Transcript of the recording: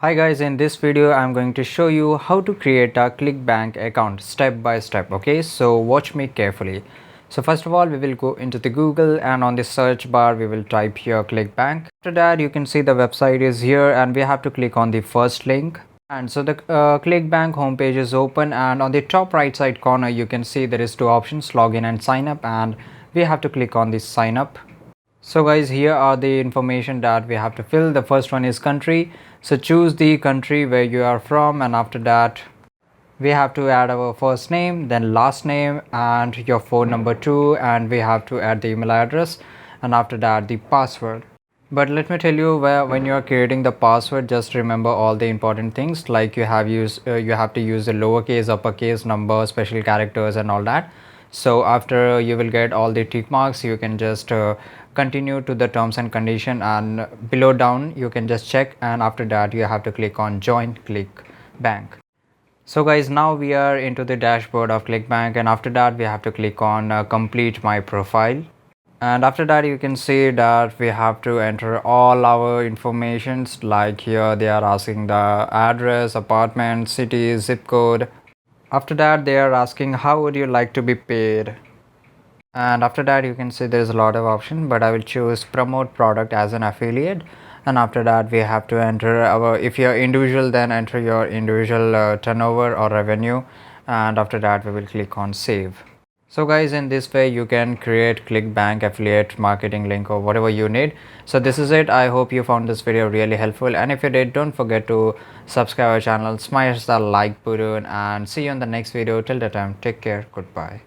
Hi guys, in this video I'm going to show you how to create a ClickBank account step by step. Okay, so watch me carefully. So first of all, we will go into the Google and on the search bar we will type here ClickBank. After that, you can see the website is here and we have to click on the first link. And so the ClickBank homepage is open, and on the top right side corner you can see there is two options, login and sign up, and we have to click on the sign up. So guys, here are the information that we have to fill. The first one is country, so choose the country where you are from, and after that we have to add our first name, then last name, and your phone number too, and we have to add the email address, and after that the password. But let me tell you, where when you are creating the password, just remember all the important things, like you have to use the lowercase, uppercase, number, special characters and all that. So after you will get all the tick marks, you can just continue to the terms and condition, and below down you can just check, and after that you have to click on join ClickBank. So guys, now we are into the dashboard of ClickBank, and after that we have to click on complete my profile. And after that you can see that we have to enter all our informations, like here they are asking the address, apartment, city, zip code. After that they are asking how would you like to be paid, and after that you can see there is a lot of options, but I will choose promote product as an affiliate. And after that we have to enter our, if you're individual then enter your individual turnover or revenue, and after that we will click on save. So guys, in this way you can create ClickBank affiliate marketing link or whatever you need. So this is it. I hope you found this video really helpful, and if you did, don't forget to subscribe our channel, smash the like button, and see you in the next video. Till the time, take care, goodbye.